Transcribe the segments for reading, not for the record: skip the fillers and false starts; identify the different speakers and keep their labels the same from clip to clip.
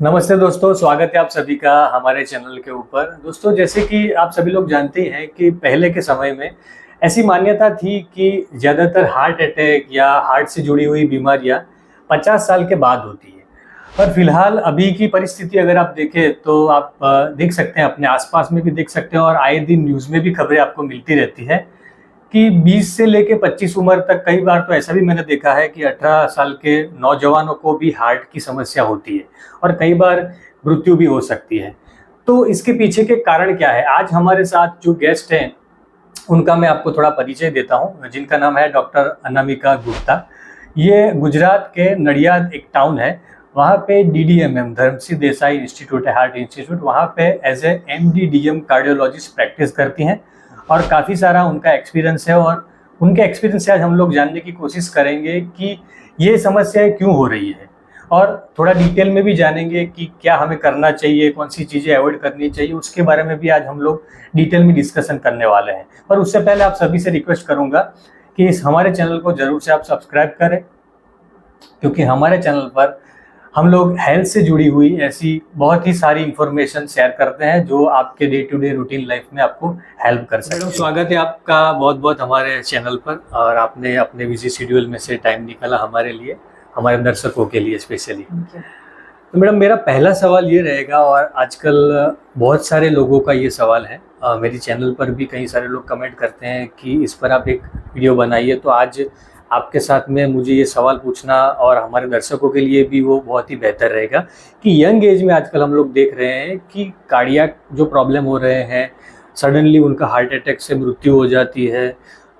Speaker 1: नमस्ते दोस्तों, स्वागत है आप सभी का हमारे चैनल के ऊपर। दोस्तों, जैसे कि आप सभी लोग जानते हैं कि पहले के समय में ऐसी मान्यता थी कि ज़्यादातर हार्ट अटैक या हार्ट से जुड़ी हुई बीमारियां 50 साल के बाद होती है। पर फिलहाल अभी की परिस्थिति अगर आप देखें तो आप देख सकते हैं, अपने आसपास में भी देख सकते हैं और आए दिन न्यूज़ में भी खबरें आपको मिलती रहती है कि 20 से लेके 25 उम्र तक, कई बार तो ऐसा भी मैंने देखा है कि 18 साल के नौजवानों को भी हार्ट की समस्या होती है और कई बार मृत्यु भी हो सकती है। तो इसके पीछे के कारण क्या है? आज हमारे साथ जो गेस्ट हैं उनका मैं आपको थोड़ा परिचय देता हूँ, जिनका नाम है डॉक्टर अनामिका गुप्ता। ये गुजरात के नडियाद एक टाउन है, वहाँ पे DDMM धर्मसी देसाई इंस्टीट्यूट है, हार्ट इंस्टीट्यूट, वहाँ पे as a MD-DM cardiologist practice करती हैं और काफ़ी सारा उनका एक्सपीरियंस है। और उनके एक्सपीरियंस से आज हम लोग जानने की कोशिश करेंगे कि ये समस्याएं क्यों हो रही है और थोड़ा डिटेल में भी जानेंगे कि क्या हमें करना चाहिए, कौन सी चीज़ें अवॉइड करनी चाहिए, उसके बारे में भी आज हम लोग डिटेल में डिस्कशन करने वाले हैं। पर उससे पहले आप सभी से रिक्वेस्ट करूंगा कि इस हमारे चैनल को ज़रूर से आप सब्सक्राइब करें, क्योंकि हमारे चैनल पर हम लोग हेल्थ से जुड़ी हुई ऐसी बहुत ही सारी इंफॉर्मेशन शेयर करते हैं जो आपके day to day routine life में आपको हेल्प कर सकते हैं। स्वागत है आपका बहुत बहुत हमारे चैनल पर, और आपने अपने बिजी शेड्यूल में से टाइम निकाला हमारे लिए, हमारे दर्शकों के लिए स्पेशली। तो मैडम, मेरा पहला सवाल ये रहेगा, और आजकल बहुत सारे लोगों का ये सवाल है, मेरी चैनल पर भी कई सारे लोग कमेंट करते हैं कि इस पर आप एक वीडियो बनाइए। तो आज आपके साथ में मुझे ये सवाल पूछना और हमारे दर्शकों के लिए भी वो बहुत ही बेहतर रहेगा कि यंग एज में आजकल हम लोग देख रहे हैं कि कार्डियक जो प्रॉब्लम हो रहे हैं, सडनली उनका हार्ट अटैक से मृत्यु हो जाती है।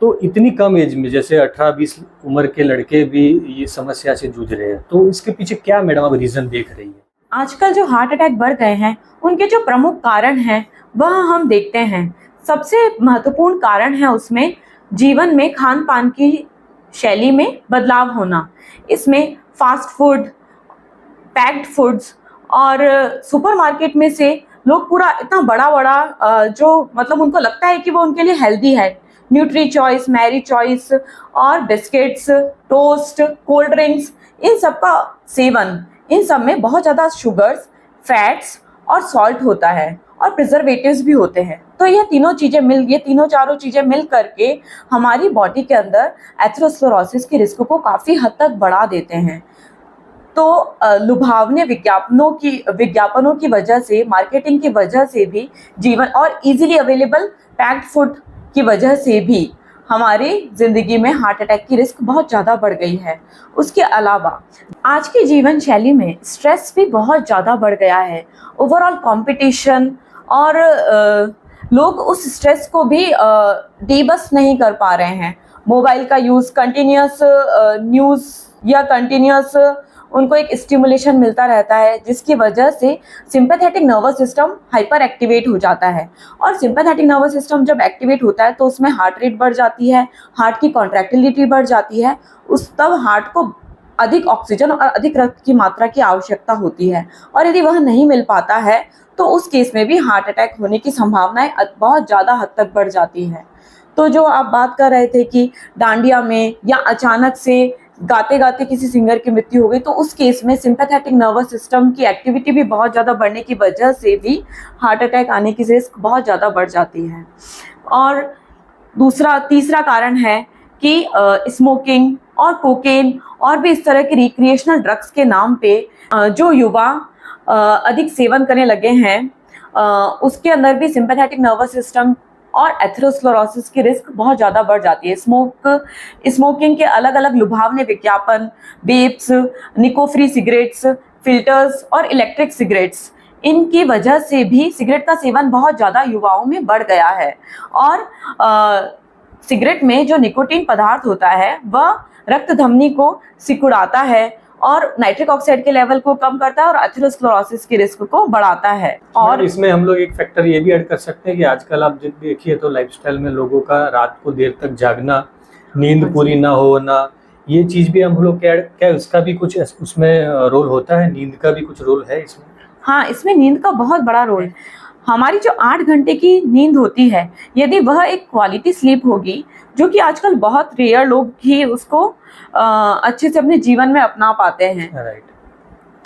Speaker 1: तो इतनी कम एज में, जैसे 18-20 उम्र के लड़के भी ये समस्या से जूझ रहे हैं, तो इसके पीछे क्या मैडम आप रीज़न देख रही है?
Speaker 2: आजकल जो हार्ट अटैक बढ़ गए हैं, उनके जो प्रमुख कारण हैं वह हम देखते हैं। सबसे महत्वपूर्ण कारण है उसमें जीवन में खान पान की शैली में बदलाव होना। इसमें फास्ट फूड, पैक्ड फूड्स और सुपरमार्केट में से लोग पूरा इतना बड़ा बड़ा जो मतलब उनको लगता है कि वो उनके लिए हेल्दी है, न्यूट्री चॉइस, मैरी चॉइस और बिस्किट्स, टोस्ट, कोल्ड ड्रिंक्स, इन सब का सेवन, इन सब में बहुत ज़्यादा शुगर्स, फैट्स और सॉल्ट होता है और प्रिजर्वेटिव्स भी होते हैं। तो ये तीनों चारों चीज़ें मिल करके हमारी बॉडी के अंदर एथेरोस्क्लेरोसिस के रिस्क को काफ़ी हद तक बढ़ा देते हैं। तो लुभावने विज्ञापनों की वजह से, मार्केटिंग की वजह से भी जीवन और इजीली अवेलेबल पैक्ड फूड की वजह से भी हमारी ज़िंदगी में हार्ट अटैक की रिस्क बहुत ज़्यादा बढ़ गई है। उसके अलावा आज की जीवन शैली में स्ट्रेस भी बहुत ज़्यादा बढ़ गया है। ओवरऑल कंपटीशन और लोग उस स्ट्रेस को भी डिबस नहीं कर पा रहे हैं। मोबाइल का यूज़, कंटिन्यूस न्यूज़ या कंटिन्यूस उनको एक स्टिमुलेशन मिलता रहता है, जिसकी वजह से sympathetic nervous system hyper activate हो जाता है। और सिंपैथेटिक नर्वस सिस्टम जब एक्टिवेट होता है तो उसमें हार्ट रेट बढ़ जाती है, हार्ट की कॉन्ट्रैक्टिलिटी बढ़ जाती है। तब हार्ट को अधिक ऑक्सीजन और अधिक रक्त की मात्रा की आवश्यकता होती है, और यदि वह नहीं मिल पाता है तो उस केस में भी हार्ट अटैक होने की संभावनाएं बहुत ज़्यादा हद तक बढ़ जाती हैं। तो जो आप बात कर रहे थे कि डांडिया में या अचानक से गाते गाते किसी सिंगर की मृत्यु हो गई, तो उस केस में सिंपैथेटिक नर्वस सिस्टम की एक्टिविटी भी बहुत ज़्यादा बढ़ने की वजह से भी हार्ट अटैक आने की रिस्क बहुत ज़्यादा बढ़ जाती है। और तीसरा कारण है कि स्मोकिंग और कोकेन और भी इस तरह के रिक्रिएशनल ड्रग्स के नाम पे जो युवा अधिक सेवन करने लगे हैं, उसके अंदर भी सिंपैथेटिक नर्वस सिस्टम और एथेरोस्क्लेरोसिस की रिस्क बहुत ज़्यादा बढ़ जाती है। स्मोकिंग के अलग अलग लुभावने विज्ञापन, वेप्स, निको फ्री सिगरेट्स, फिल्टर्स और इलेक्ट्रिक सिगरेट्स, इनकी वजह से भी सिगरेट का सेवन बहुत ज़्यादा युवाओं में बढ़ गया है। और सिगरेट में जो निकोटीन पदार्थ होता है वह रक्त धमनी को सिकुड़ाता है और नाइट्रिक ऑक्साइड के लेवल को कम करता है और एथेरोस्क्लेरोसिस के रिस्क को बढ़ाता है। और
Speaker 1: इसमें हम लोग एक फैक्टर ये भी ऐड कर सकते हैं कि आजकल आप जब देखिए तो लाइफस्टाइल में लोगों का रात को देर तक जागना, नींद पूरी ना होना, ये चीज भी हम लोग क्या उसका भी कुछ उसमें रोल होता है? नींद का भी कुछ रोल है इसमें?
Speaker 2: हाँ, इसमें नींद का बहुत बड़ा रोल है। हमारी जो 8 घंटे की नींद होती है, यदि वह एक क्वालिटी स्लीप होगी, जो कि आजकल बहुत रेयर लोग ही उसको अच्छे से अपने जीवन में अपना पाते हैं,
Speaker 1: राइट।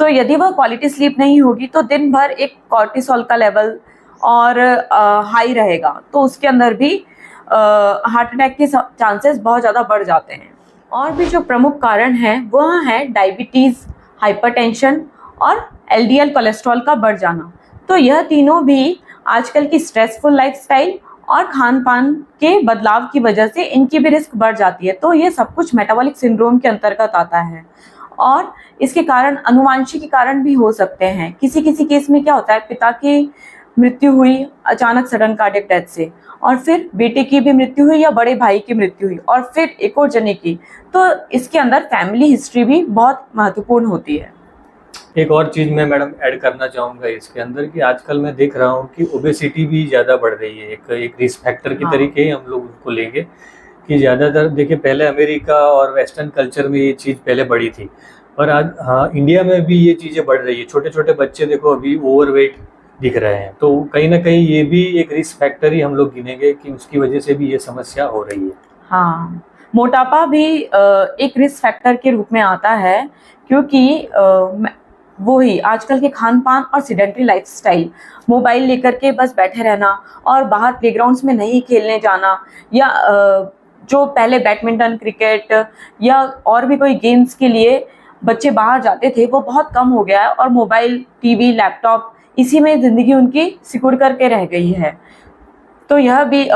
Speaker 2: तो यदि वह क्वालिटी स्लीप नहीं होगी तो दिन भर एक कॉर्टिसोल का लेवल और हाई रहेगा, तो उसके अंदर भी हार्ट अटैक के चांसेस बहुत ज़्यादा बढ़ जाते हैं। और भी जो प्रमुख कारण हैं वह है डायबिटीज़, हाइपरटेंशन और एलडीएल कोलेस्ट्रॉल का बढ़ जाना। तो यह तीनों भी आजकल की स्ट्रेसफुल लाइफस्टाइल और खान पान के बदलाव की वजह से इनकी भी रिस्क बढ़ जाती है। तो ये सब कुछ मेटाबॉलिक सिंड्रोम के अंतर्गत आता है और इसके कारण अनुवांशिक कारण भी हो सकते हैं। किसी किसी केस में क्या होता है, पिता की मृत्यु हुई अचानक सडन कार्डियक डेथ से, और फिर बेटे की भी मृत्यु हुई या बड़े भाई की मृत्यु हुई, और फिर एक और जने की। तो इसके अंदर फैमिली हिस्ट्री भी बहुत महत्वपूर्ण होती है।
Speaker 1: एक और चीज़ मैं मैडम ऐड करना चाहूँगा इसके अंदर कि आजकल मैं देख रहा हूँ कि ओबेसिटी भी ज़्यादा बढ़ रही है। एक रिस्क फैक्टर की तरीके ही हम लोग उसको लेंगे कि ज़्यादातर देखिए, पहले अमेरिका और वेस्टर्न कल्चर में ये चीज़ पहले बढ़ी थी, और आज हाँ इंडिया में भी ये चीज़ें बढ़ रही है। छोटे छोटे बच्चे देखो अभी ओवरवेट दिख रहे हैं, तो कहीं ना कहीं ये भी एक रिस्क फैक्टर ही हम लोग गिनेंगे कि उसकी वजह से भी ये समस्या हो रही है।
Speaker 2: हाँ, मोटापा भी एक रिस्क फैक्टर के रूप में आता है, क्योंकि वो ही आजकल के खान पान और सीडेंटरी लाइफस्टाइल, मोबाइल लेकर के बस बैठे रहना और बाहर प्लेग्राउंड्स में नहीं खेलने जाना, या जो पहले बैडमिंटन, क्रिकेट या और भी कोई गेम्स के लिए बच्चे बाहर जाते थे वो बहुत कम हो गया है, और मोबाइल, टीवी, लैपटॉप इसी में ज़िंदगी उनकी सिकुड़ करके रह गई है। तो यह भी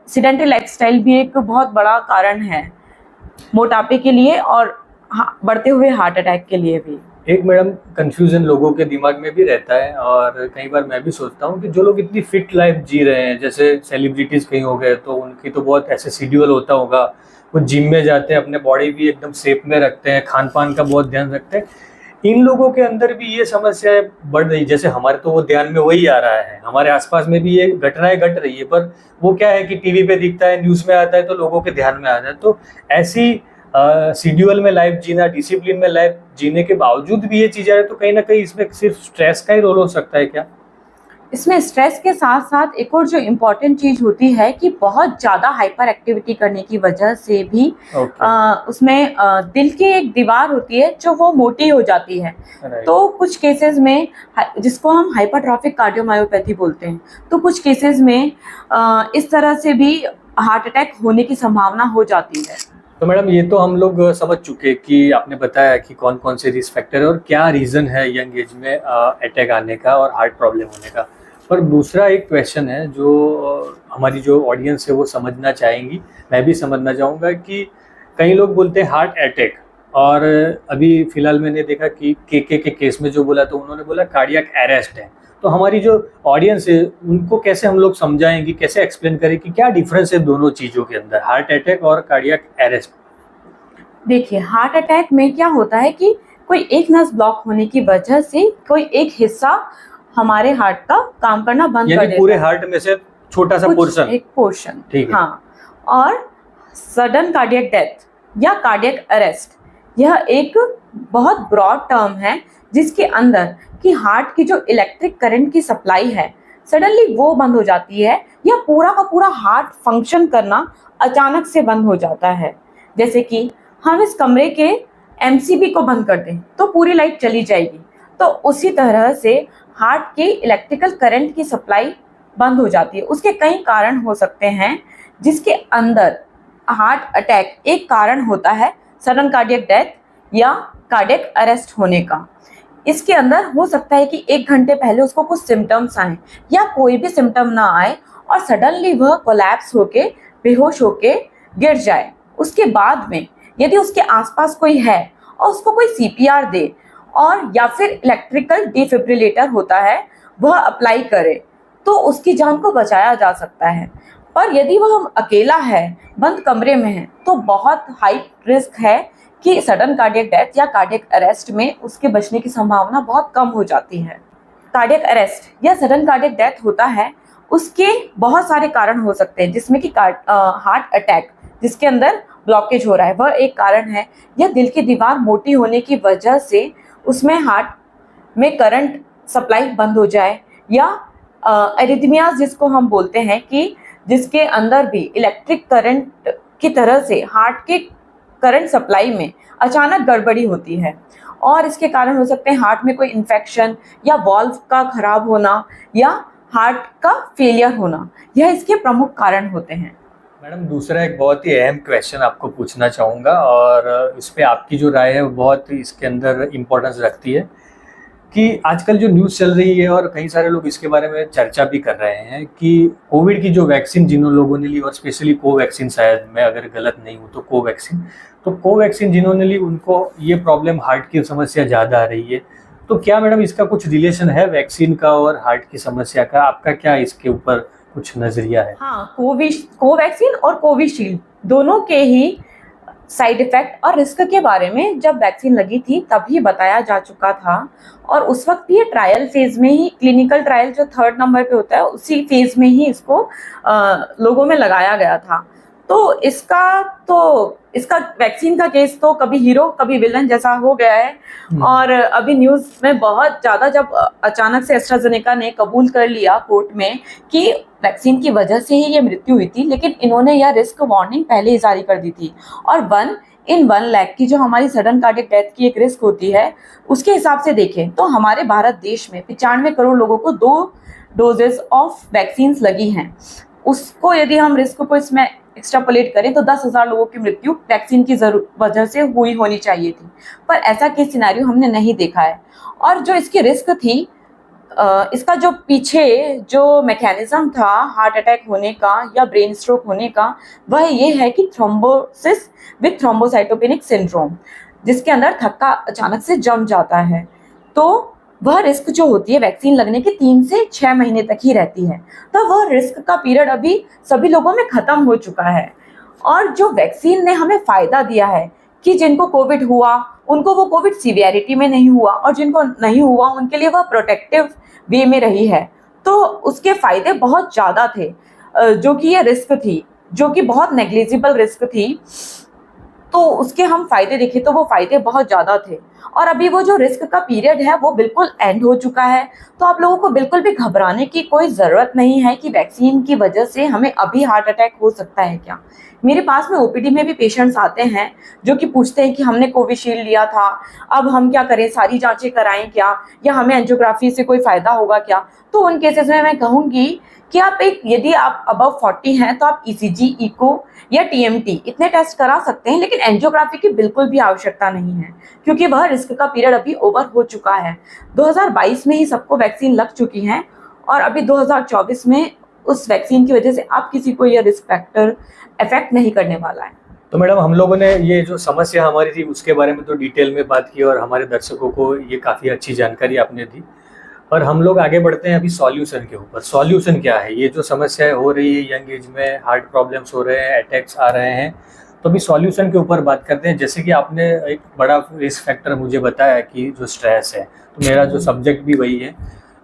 Speaker 2: सीडेंटरी लाइफस्टाइल भी एक बहुत बड़ा कारण है मोटापे के लिए और बढ़ते हुए हार्ट अटैक के लिए भी।
Speaker 1: एक मैडम कंफ्यूजन लोगों के दिमाग में भी रहता है, और कई बार मैं भी सोचता हूँ कि जो लोग इतनी फिट लाइफ जी रहे हैं, जैसे सेलिब्रिटीज़ कहीं हो गए, तो उनकी तो बहुत ऐसे शेड्यूल होता होगा, वो जिम में जाते हैं, अपने बॉडी भी एकदम शेप में रखते हैं, खान पान का बहुत ध्यान रखते हैं। इन लोगों के अंदर भी ये समस्या बढ़ रही, जैसे हमारे तो वो ध्यान में वही आ रहा है, हमारे आसपास में भी ये घटनाएं घट रही है, पर वो क्या है कि टीवी पे दिखता है, न्यूज़ में आता है, तो लोगों के ध्यान में आता है। तो ऐसी शेड्यूल में लाइफ जीना, डिसिप्लिन में लाइफ जीने के बावजूद भी ये चीज़ आ रही है, तो कहीं ना कहीं इसमें सिर्फ स्ट्रेस का ही रोल हो सकता है क्या?
Speaker 2: इसमें स्ट्रेस के साथ साथ एक और जो इम्पोर्टेंट चीज़ होती है कि बहुत ज़्यादा हाइपर एक्टिविटी करने की वजह से भी उसमें दिल की एक दीवार होती है जो वो मोटी हो जाती है। तो कुछ केसेस में, जिसको हम हाइपरट्रॉफिक कार्डियोमायोपैथी बोलते हैं, तो कुछ केसेस में इस तरह से भी हार्ट अटैक होने की संभावना हो जाती है।
Speaker 1: तो मैडम ये तो हम लोग समझ चुके कि आपने बताया कि कौन कौन से रिस्क फैक्टर है और क्या रीज़न है यंग एज में अटैक आने का और हार्ट प्रॉब्लम होने का। पर दूसरा एक क्वेश्चन है जो हमारी जो ऑडियंस है वो समझना चाहेंगी, मैं भी समझना चाहूँगा कि कई लोग बोलते हैं हार्ट अटैक, और अभी फ़िलहाल मैंने देखा कि के केस में जो बोला तो उन्होंने बोला कार्डियक अरेस्ट है। तो हमारी जो ऑडियंस है उनको कैसे हम लोग समझाएंगे, कैसे एक्सप्लेन करें कि क्या डिफरेंस है दोनों चीज़ों के अंदर, हार्ट अटैक और कार्डियक अरेस्ट?
Speaker 2: देखिए, हार्ट अटैक में क्या होता है कि कोई एक नस ब्लॉक होने की वजह से कोई एक हिस्सा हमारे हार्ट का काम करना बंद कर देता है,
Speaker 1: पूरे हार्ट में से छोटा सा पोर्शन,
Speaker 2: एक पोर्शन,
Speaker 1: ठीक है।
Speaker 2: हाँ। और सडन कार्डियक डेथ या कार्डियक अरेस्ट, यह एक बहुत ब्रॉड टर्म है जिसके अंदर कि हार्ट की जो इलेक्ट्रिक करंट की सप्लाई है सडनली वो बंद हो जाती है, या पूरा का पूरा हार्ट फंक्शन करना अचानक से बंद हो जाता है। जैसे कि हम इस कमरे के एमसीबी को बंद कर दें तो पूरी लाइट चली जाएगी, तो उसी तरह से हार्ट के इलेक्ट्रिकल करंट की सप्लाई बंद हो जाती है। उसके कई कारण हो सकते हैं, जिसके अंदर हार्ट अटैक एक कारण होता है सडन कार्डियक डेथ या कार्डियक अरेस्ट होने का। इसके अंदर हो सकता है कि 1 घंटे पहले उसको कुछ सिम्टम्स आए या कोई भी सिम्टम ना आए और सडनली वह कोलैप्स होके, बेहोश होके गिर जाए। उसके बाद में यदि उसके आसपास कोई है और उसको कोई सीपीआर दे, और या फिर इलेक्ट्रिकल डिफिब्रिलेटर होता है वह अप्लाई करे, तो उसकी जान को बचाया जा सकता है। पर यदि वह अकेला है, बंद कमरे में है, तो बहुत हाई रिस्क है कि सडन कार्डियक डेथ या कार्डियक अरेस्ट में उसके बचने की संभावना बहुत कम हो जाती है। कार्डियक अरेस्ट या सडन कार्डियक डेथ होता है, उसके बहुत सारे कारण हो सकते हैं, जिसमें कि हार्ट अटैक जिसके अंदर ब्लॉकेज हो रहा है वह एक कारण है, या दिल की दीवार मोटी होने की वजह से उसमें हार्ट में करंट सप्लाई बंद हो जाए, या एरिथमियाज जिसको हम बोलते हैं कि जिसके अंदर भी इलेक्ट्रिक करंट की तरह से हार्ट के करंट सप्लाई में अचानक गड़बड़ी होती है। और इसके कारण हो सकते हैं हार्ट में कोई इन्फेक्शन या वॉल्व का खराब होना या हार्ट का फेलियर होना। यह इसके प्रमुख कारण होते हैं।
Speaker 1: मैडम दूसरा एक बहुत ही अहम क्वेश्चन आपको पूछना चाहूँगा और इस पे आपकी जो राय है वो बहुत इसके अंदर इम्पोर्टेंस रखती है कि आजकल जो न्यूज़ चल रही है और कई सारे लोग इसके बारे में चर्चा भी कर रहे हैं कि कोविड की जो वैक्सीन जिन लोगों ने ली और स्पेशली कोवैक्सीन, शायद मैं अगर गलत नहीं हूँ तो कोवैक्सीन जिन्होंने ली उनको ये प्रॉब्लम हार्ट की समस्या ज़्यादा आ रही है। तो क्या मैडम इसका कुछ रिलेशन है वैक्सीन का और हार्ट की समस्या का? आपका क्या इसके ऊपर कुछ नज़रिया है?
Speaker 2: हाँ, कोवैक्सीन और कोविशील्ड दोनों के ही साइड इफेक्ट और रिस्क के बारे में जब वैक्सीन लगी थी तभी बताया जा चुका था, और उस वक्त ये ट्रायल फेज में ही, क्लिनिकल ट्रायल जो 3rd नंबर पे होता है उसी फेज में ही इसको लोगों में लगाया गया था। तो इसका वैक्सीन का केस तो कभी हीरो कभी विलन जैसा हो गया है। और अभी न्यूज़ में बहुत ज़्यादा जब अचानक से एस्ट्राजेनेका ने कबूल कर लिया कोर्ट में कि वैक्सीन की वजह से ही ये मृत्यु हुई थी, लेकिन इन्होंने यह रिस्क वार्निंग पहले ही जारी कर दी थी। और 1 in 1 लाख की जो हमारी सडन कार्डियक डेथ की एक रिस्क होती है, उसके हिसाब से देखें तो हमारे भारत देश में 95 करोड़ लोगों को 2 डोजेस ऑफ वैक्सीन लगी हैं। उसको यदि हम रिस्क को इसमें एक्सट्रापोलेट करें तो 10,000 लोगों की मृत्यु वैक्सीन की वजह से होनी चाहिए थी, पर ऐसा केस सिनेरियो हमने नहीं देखा है। और जो इसकी रिस्क थी, इसका जो पीछे जो मैकेनिज्म था हार्ट अटैक होने का या ब्रेन स्ट्रोक होने का, वह ये है कि थ्रोम्बोसिस विथ थ्रोम्बोसाइटोपेनिक सिंड्रोम, जिसके अंदर थक्का अचानक से जम जाता है। तो वह रिस्क जो होती है वैक्सीन लगने के 3 से 6 महीने तक ही रहती है। तो वह रिस्क का पीरियड अभी सभी लोगों में खत्म हो चुका है। और जो वैक्सीन ने हमें फायदा दिया है कि जिनको कोविड हुआ उनको वो कोविड सीवियरिटी में नहीं हुआ, और जिनको नहीं हुआ उनके लिए वह प्रोटेक्टिव वे में रही है। तो उसके फायदे बहुत ज़्यादा थे। जो कि ये रिस्क थी, जो कि बहुत नेग्लिजिबल रिस्क थी, तो उसके हम फायदे देखें तो वो फायदे बहुत ज़्यादा थे। और अभी वो जो रिस्क का पीरियड है वो बिल्कुल एंड हो चुका है। तो आप लोगों को बिल्कुल भी घबराने की कोई ज़रूरत नहीं है कि वैक्सीन की वजह से हमें अभी हार्ट अटैक हो सकता है क्या। मेरे पास में ओपीडी में भी पेशेंट्स आते हैं जो कि पूछते हैं कि हमने कोविशील्ड लिया था, अब हम क्या करें, सारी जांचें कराएं क्या, या हमें एंजियोग्राफी से कोई फ़ायदा होगा क्या। तो उन केसेस में मैं कहूँगी कि यदि आप अबव 40 हैं तो आप ईसीजी, इको या टीएमटी इतने टेस्ट करा सकते हैं, लेकिन एंजियोग्राफी की बिल्कुल भी आवश्यकता नहीं है, क्योंकि वह रिस्क का पीरियड अभी ओवर हो चुका है। 2022 में ही सबको वैक्सीन लग चुकी है, और अभी 2024 में उस वैक्सीन की वजह से आप किसी को यह रिस्क फैक्टर इफेक्ट नहीं करने वाला है।
Speaker 1: तो मैडम हम लोगों ने ये जो समस्या हमारी थी उसके बारे में तो डिटेल में बात की और हमारे दर्शकों को ये काफ़ी अच्छी जानकारी आपने दी, और हम लोग आगे बढ़ते हैं अभी सॉल्यूशन के ऊपर। सॉल्यूशन क्या है? ये जो समस्याएं हो रही है, यंग एज में हार्ट प्रॉब्लम्स हो रहे हैं, अटैक्स आ रहे हैं, तो अभी सॉल्यूशन के ऊपर बात करते हैं। जैसे कि आपने एक बड़ा रिस्क फैक्टर मुझे बताया कि जो स्ट्रेस है, तो मेरा जो सब्जेक्ट भी वही है।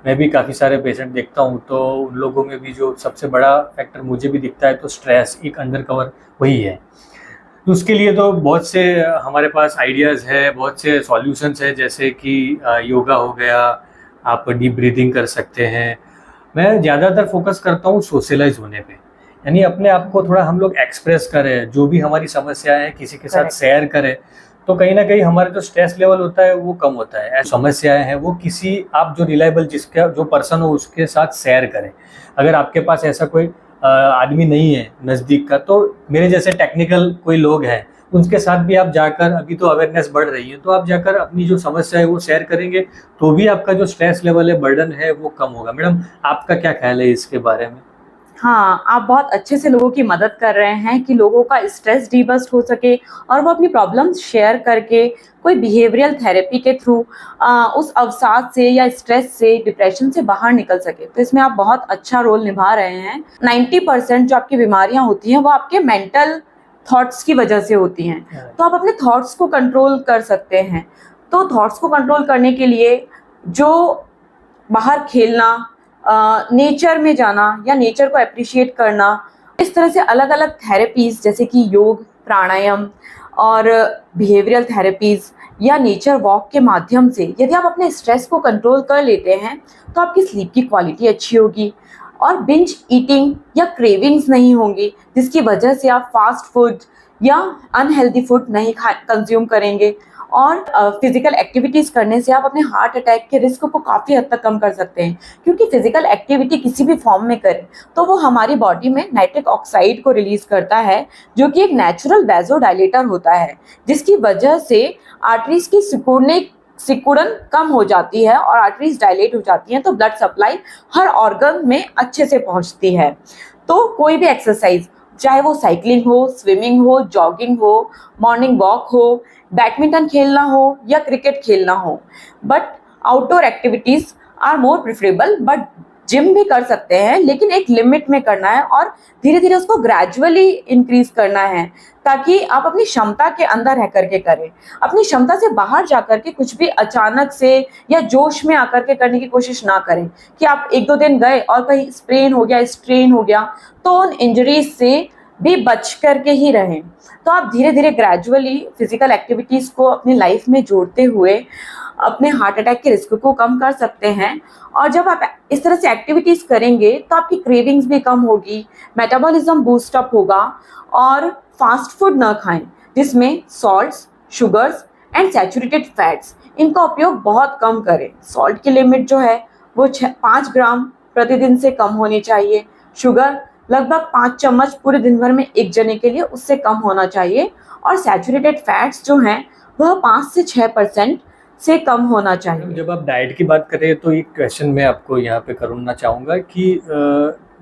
Speaker 1: मैं भी काफ़ी सारे पेशेंट देखता हूँ, तो उन लोगों में भी जो सबसे बड़ा फैक्टर मुझे भी दिखता है तो स्ट्रेस एक अंडर कवर वही है। तो उसके लिए तो बहुत से हमारे पास आइडियाज़ है, बहुत से सॉल्यूशंस है, जैसे कि योगा हो गया, आप डीप ब्रीदिंग कर सकते हैं। मैं ज़्यादातर फोकस करता हूँ सोशलाइज होने पे, यानी अपने आप को थोड़ा हम लोग एक्सप्रेस करें, जो भी हमारी समस्याएं हैं किसी के साथ शेयर करें, तो कहीं ना कहीं हमारा जो स्ट्रेस लेवल होता है वो कम होता है। समस्याएं हैं वो किसी आप जो रिलायबल जिसका जो पर्सन हो उसके साथ शेयर करें। अगर आपके पास ऐसा कोई आदमी नहीं है नज़दीक का, तो मेरे जैसे टेक्निकल कोई लोग हैं उनके साथ भी आप जाकर, अभी तो अवेयरनेस बढ़ रही है, तो आप जाकर अपनी जो समस्या है वो शेयर करेंगे तो भी आपका जो स्ट्रेस लेवल है, बर्डन है, वो कम होगा। मैडम आपका क्या ख्याल है इसके बारे में?
Speaker 2: हाँ, आप बहुत अच्छे से लोगों की मदद कर रहे हैं कि लोगों का स्ट्रेस डीबस्ट हो सके और वो अपनी प्रॉब्लम्स शेयर करके कोई बिहेवियरल थेरेपी के थ्रू उस अवसाद से या स्ट्रेस से, डिप्रेशन से बाहर निकल सके। तो इसमें आप बहुत अच्छा रोल निभा रहे हैं। 90% जो आपकी बीमारियां होती हैं वो आपके मेंटल थॉट्स की वजह से होती हैं, तो आप अपने थॉट्स को कंट्रोल कर सकते हैं। तो थॉट्स को कंट्रोल करने के लिए जो बाहर खेलना, नेचर में जाना या नेचर को अप्रिशिएट करना, इस तरह से अलग अलग थेरेपीज़ जैसे कि योग, प्राणायाम और बिहेवियरल थेरेपीज़ या नेचर वॉक के माध्यम से यदि आप अपने स्ट्रेस को कंट्रोल कर लेते हैं तो आपकी स्लीप की क्वालिटी अच्छी होगी और बिंज ईटिंग या क्रेविंग्स नहीं होंगी, जिसकी वजह से आप फास्ट फूड या अनहेल्दी फूड नहीं कंज्यूम करेंगे। और फिजिकल एक्टिविटीज करने से आप अपने हार्ट अटैक के रिस्क को काफ़ी हद तक कम कर सकते हैं, क्योंकि फिजिकल एक्टिविटी किसी भी फॉर्म में करें तो वो हमारी बॉडी में नाइट्रिक ऑक्साइड को रिलीज करता है, जो कि एक नेचुरल वैसोडाइलेटर होता है, जिसकी वजह से आर्टरीज की सिकुड़न कम हो जाती है और आर्टरीज डायलेट हो जाती हैं, तो ब्लड सप्लाई हर ऑर्गन में अच्छे से पहुंचती है। तो कोई भी एक्सरसाइज, चाहे वो साइकिलिंग हो, स्विमिंग हो, जॉगिंग हो, मॉर्निंग वॉक हो, बैडमिंटन खेलना हो या क्रिकेट खेलना हो, but outdoor activities are more preferable. But gym भी कर सकते हैं, लेकिन एक लिमिट में करना है और धीरे धीरे उसको ग्रेजुअली इंक्रीज करना है, ताकि आप अपनी क्षमता के अंदर रह करके करें। अपनी क्षमता से बाहर जा करके कुछ भी अचानक से या जोश में आकर के करने की कोशिश ना करें कि आप एक दो दिन गए और कहीं स्प्रेन हो गया, स्ट्रेन हो गया, तो उन इंजरीज से भी बच करके ही रहें। तो आप धीरे धीरे ग्रेजुअली फिजिकल एक्टिविटीज को अपनी लाइफ में जोड़ते हुए अपने हार्ट अटैक के रिस्क को कम कर सकते हैं। और जब आप इस तरह से एक्टिविटीज करेंगे तो आपकी क्रेविंग्स भी कम होगी, मेटाबॉलिज्म बूस्ट अप होगा। और फास्ट फूड ना खाएं जिसमें salts, sugars and saturated fats, इनका उपयोग बहुत कम करें। सॉल्ट की लिमिट जो है वो 5 ग्राम प्रतिदिन से कम होनी चाहिए। शुगर लगभग 5 चम्मच पूरे दिन भर में एक जने के लिए, उससे कम होना चाहिए। और सैचुरेटेड फैट्स जो हैं वह 5 से 6% से कम होना चाहिए।
Speaker 1: जब आप डाइट की बात करें तो एक क्वेश्चन मैं आपको यहाँ पे करना चाहूँगा कि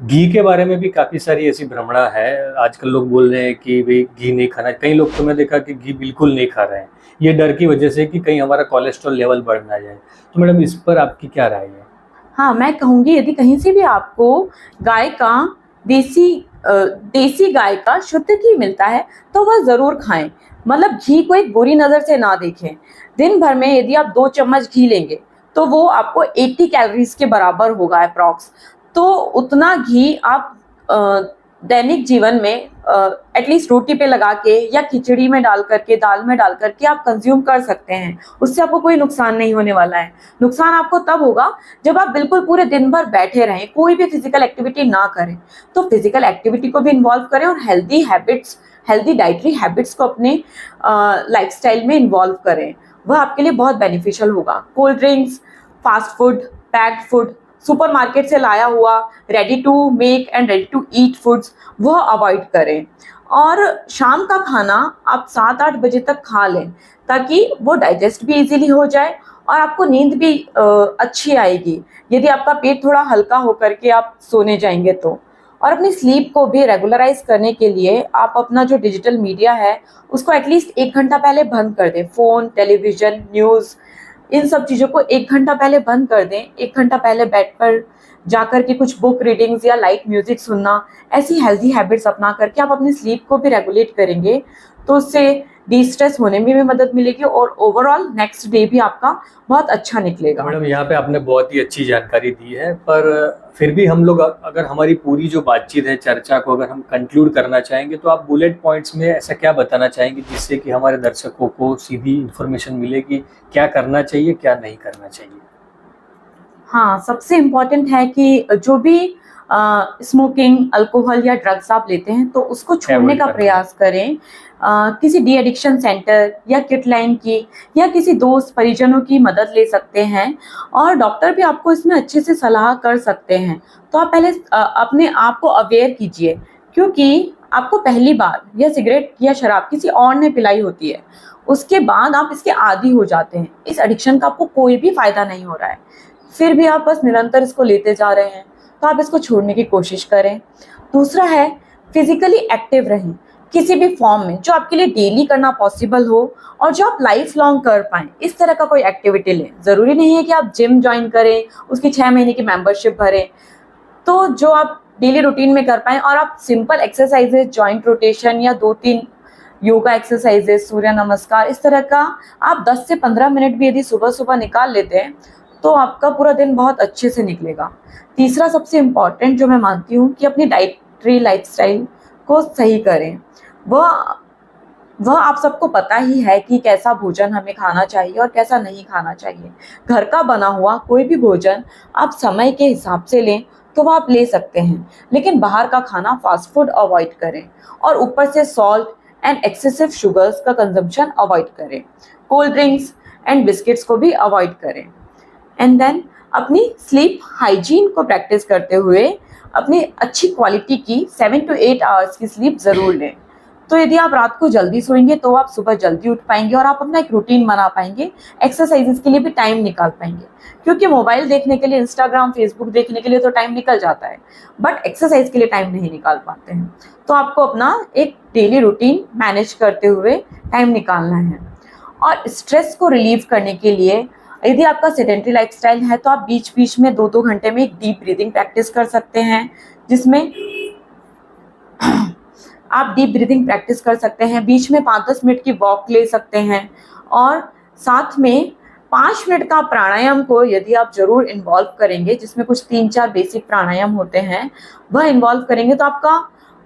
Speaker 1: घी के बारे में भी काफ़ी सारी ऐसी भ्रमणा है। आजकल लोग बोल रहे हैं कि भाई घी नहीं खाना। कई लोग तो मैं देखा कि घी बिल्कुल नहीं खा रहे हैं, ये डर की वजह से कि कहीं हमारा कोलेस्ट्रॉल लेवल बढ़ ना जाए। तो मैडम इस पर आपकी क्या राय है?
Speaker 2: हाँ, मैं कहूँगी यदि कहीं से भी आपको गाय का देसी गाय का शुद्ध घी मिलता है तो वह ज़रूर खाएं। मतलब घी को एक बुरी नज़र से ना देखें। दिन भर में यदि आप 2 चम्मच घी लेंगे तो वो आपको 80 कैलोरीज के बराबर होगा अप्रॉक्स। तो उतना घी आप दैनिक जीवन में एटलीस्ट रोटी पे लगा के या खिचड़ी में डाल करके, दाल में डाल करके आप कंज्यूम कर सकते हैं। उससे आपको कोई नुकसान नहीं होने वाला है। नुकसान आपको तब होगा जब आप बिल्कुल पूरे दिन भर बैठे रहें, कोई भी फिजिकल एक्टिविटी ना करें। तो फिजिकल एक्टिविटी को भी इन्वॉल्व करें और हेल्दी डाइटरी हैबिट्स को अपने लाइफस्टाइल में इन्वॉल्व करें। वह आपके लिए बहुत बेनिफिशियल होगा। Cold drinks, fast food, packed food, supermarket से लाया हुआ ready to make and ready to eat foods, वह अवॉइड करें। और शाम का खाना आप 7-8 बजे तक खा लें, ताकि वो डाइजेस्ट भी इजीली हो जाए और आपको नींद भी अच्छी आएगी, यदि आपका पेट थोड़ा हल्का होकर के आप सोने जाएंगे तो। और अपनी स्लीप को भी रेगुलराइज करने के लिए आप अपना जो डिजिटल मीडिया है उसको एटलीस्ट 1 घंटा पहले बंद कर दें। फ़ोन, टेलीविज़न, न्यूज़, इन सब चीज़ों को 1 घंटा पहले बंद कर दें। 1 घंटा पहले बेड पर जाकर के कुछ बुक रीडिंग्स या लाइट म्यूजिक सुनना, ऐसी हेल्दी हैबिट्स अपना करके आप अपनी स्लीप को भी रेगुलेट करेंगे तो उससे डिस्ट्रेस होने में भी मदद मिलेगी और ओवरऑल नेक्स्ट डे भी आपका बहुत अच्छा निकलेगा।
Speaker 1: मैडम यहाँ पे आपने बहुत ही अच्छी जानकारी दी है, पर फिर भी हम लोग अगर हमारी पूरी जो बातचीत है, चर्चा को अगर हम कंक्लूड करना चाहेंगे तो आप बुलेट पॉइंट्स में ऐसा क्या बताना चाहेंगे जिससे कि हमारे दर्शकों को सीधी इन्फॉर्मेशन मिले कि क्या करना चाहिए, क्या नहीं करना चाहिए?
Speaker 2: हाँ, सबसे इम्पॉर्टेंट है कि जो भी स्मोकिंग, अल्कोहल या ड्रग्स आप लेते हैं तो उसको छोड़ने का प्रयास करें। किसी डी एडिक्शन सेंटर या किटलाइन की या किसी दोस्त परिजनों की मदद ले सकते हैं और डॉक्टर भी आपको इसमें अच्छे से सलाह कर सकते हैं। तो आप पहले अपने आप को अवेयर कीजिए, क्योंकि आपको पहली बार या सिगरेट या शराब किसी और ने पिलाई होती है, उसके बाद आप इसके आदी हो जाते हैं। इस एडिक्शन का आपको कोई भी फायदा नहीं हो रहा है, फिर भी आप बस निरंतर इसको लेते जा रहे हैं, तो आप इसको छोड़ने की कोशिश करें। दूसरा है फिजिकली एक्टिव रहें किसी भी फॉर्म में, जो आपके लिए डेली करना पॉसिबल हो और जो आप लाइफ लॉन्ग कर पाएं। इस तरह का कोई एक्टिविटी लें। ज़रूरी नहीं है कि आप जिम ज्वाइन करें, उसकी 6 महीने की मेंबरशिप भरें। तो जो आप डेली रूटीन में कर पाएं और आप सिंपल एक्सरसाइजेज, जॉइंट रोटेशन या 2-3 योगा एक्सरसाइजेज, सूर्य नमस्कार, इस तरह का आप 10 से 15 मिनट भी यदि सुबह सुबह निकाल लेते हैं तो आपका पूरा दिन बहुत अच्छे से निकलेगा। तीसरा सबसे इम्पॉर्टेंट जो मैं मानती हूँ कि अपनी डाइटरी लाइफस्टाइल को सही करें। वह आप सबको पता ही है कि कैसा भोजन हमें खाना चाहिए और कैसा नहीं खाना चाहिए। घर का बना हुआ कोई भी भोजन आप समय के हिसाब से लें तो वह आप ले सकते हैं, लेकिन बाहर का खाना, फास्ट फूड अवॉइड करें और ऊपर से सॉल्ट एंड एक्सेसिव शुगर्स का कंजम्पशन अवॉइड करें। कोल्ड ड्रिंक्स एंड बिस्किट्स को भी अवॉइड करें। एंड देन अपनी स्लीप हाइजीन को प्रैक्टिस करते हुए अपनी अच्छी क्वालिटी की 7 to 8 आवर्स की स्लीप ज़रूर लें। तो यदि आप रात को जल्दी सोएंगे तो आप सुबह जल्दी उठ पाएंगे और आप अपना एक रूटीन बना पाएंगे, एक्सरसाइजेस के लिए भी टाइम निकाल पाएंगे। क्योंकि मोबाइल देखने के लिए, इंस्टाग्राम, फेसबुक देखने के लिए तो टाइम निकल जाता है, बट एक्सरसाइज के लिए टाइम नहीं निकाल पाते हैं। तो आपको अपना एक डेली रूटीन मैनेज करते हुए टाइम निकालना है। और स्ट्रेस को रिलीव करने के लिए यदि आपका सेडेंटरी लाइफस्टाइल है तो आप बीच बीच में 2-2 घंटे में एक डीप ब्रीदिंग प्रैक्टिस कर सकते हैं, जिसमें आप डीप ब्रीदिंग प्रैक्टिस कर सकते हैं। बीच में 5-10 मिनट की वॉक ले सकते हैं और साथ में 5 मिनट का प्राणायाम को यदि आप जरूर इन्वॉल्व करेंगे, जिसमें कुछ 3-4 बेसिक प्राणायाम होते हैं, वह इन्वॉल्व करेंगे तो आपका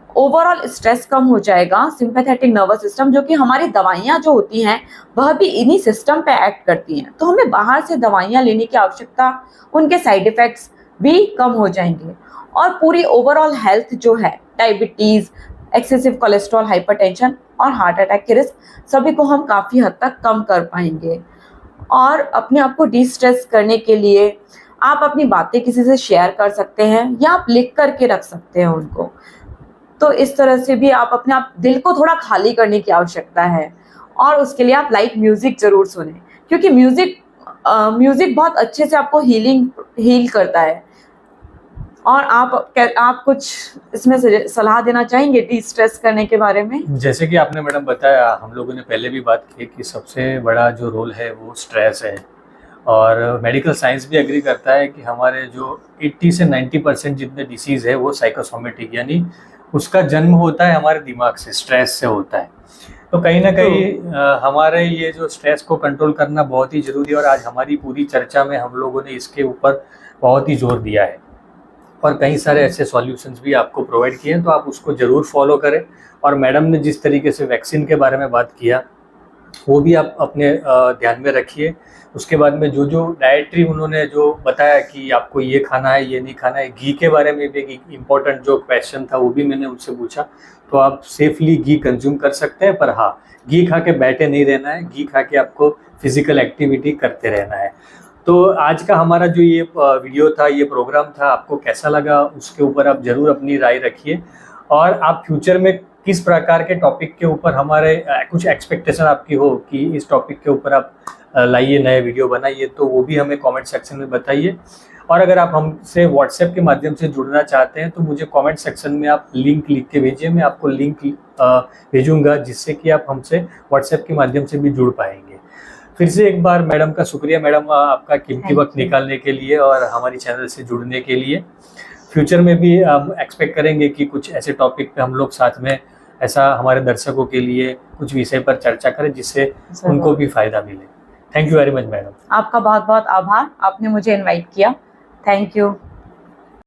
Speaker 2: ओवरऑल स्ट्रेस कम हो जाएगा। सिंपैथेटिक नर्वस सिस्टम, जो कि हमारी दवाइयाँ जो होती हैं वह भी इन्हीं सिस्टम पे एक्ट करती हैं, तो हमें बाहर से दवाइयाँ लेने की आवश्यकता, उनके साइड इफ़ेक्ट्स भी कम हो जाएंगे। और पूरी ओवरऑल हेल्थ जो है, डायबिटीज़, एक्सेसिव कोलेस्ट्रॉल, हाइपरटेंशन और हार्ट अटैक के रिस्क सभी को हम काफ़ी हद तक कम कर पाएंगे। और अपने आप को डिस्ट्रेस करने के लिए आप अपनी बातें किसी से शेयर कर सकते हैं या आप लिख करके रख सकते हैं उनको। तो इस तरह से भी आप अपने आप दिल को थोड़ा खाली करने की आवश्यकता है। और उसके लिए आप लाइट म्यूज़िक ज़रूर सुनें, क्योंकि म्यूज़िक बहुत अच्छे से आपको हील करता है। और आप कुछ इसमें से सलाह देना चाहेंगे डिस्ट्रेस करने के बारे में?
Speaker 1: जैसे कि आपने मैडम बताया, हम लोगों ने पहले भी बात की कि सबसे बड़ा जो रोल है वो स्ट्रेस है। और मेडिकल साइंस भी एग्री करता है कि हमारे जो 80 से 90% जितने डिसीज़ है वो साइकोसोमेटिक, यानी उसका जन्म होता है हमारे दिमाग से, स्ट्रेस से होता है। तो कहीं ना कहीं हमारे ये जो स्ट्रेस को कंट्रोल करना बहुत ही ज़रूरी है। और आज हमारी पूरी चर्चा में हम लोगों ने इसके ऊपर बहुत ही जोर दिया है और कई सारे ऐसे सॉल्यूशंस भी आपको प्रोवाइड किए हैं, तो आप उसको ज़रूर फॉलो करें। और मैडम ने जिस तरीके से वैक्सीन के बारे में बात किया, वो भी आप अपने ध्यान में रखिए। उसके बाद में जो जो डाइटरी उन्होंने जो बताया कि आपको ये खाना है, ये नहीं खाना है, घी के बारे में भी एक इम्पॉर्टेंट जो क्वेश्चन था वो भी मैंने उनसे पूछा। तो आप सेफली घी कंज्यूम कर सकते हैं, पर हाँ, घी खा के बैठे नहीं रहना है, घी खा के आपको फिजिकल एक्टिविटी करते रहना है। तो आज का हमारा जो ये वीडियो था, ये प्रोग्राम था, आपको कैसा लगा उसके ऊपर आप ज़रूर अपनी राय रखिए। और आप फ्यूचर में किस प्रकार के टॉपिक के ऊपर हमारे कुछ एक्सपेक्टेशन आपकी हो कि इस टॉपिक के ऊपर आप लाइए, नए वीडियो बनाइए, तो वो भी हमें कमेंट सेक्शन में बताइए। और अगर आप हमसे व्हाट्सएप के माध्यम से जुड़ना चाहते हैं तो मुझे कमेंट सेक्शन में आप लिंक लिख के भेजिए, मैं आपको लिंक भेजूंगा, जिससे कि आप हमसे व्हाट्सएप के माध्यम से भी जुड़ पाएंगे। फिर से एक बार मैडम का शुक्रिया मैडम, आपका कीमती वक्त निकालने के लिए और हमारी चैनल से जुड़ने के लिए। फ्यूचर में भी हम एक्सपेक्ट करेंगे कि कुछ ऐसे टॉपिक पे हम लोग साथ में ऐसा हमारे दर्शकों के लिए कुछ विषय पर चर्चा करें, जिससे उनको भी फायदा मिले। Thank you very much madam.
Speaker 2: आपका बहुत बहुत आभार, आपने मुझे इनवाइट किया। Thank you.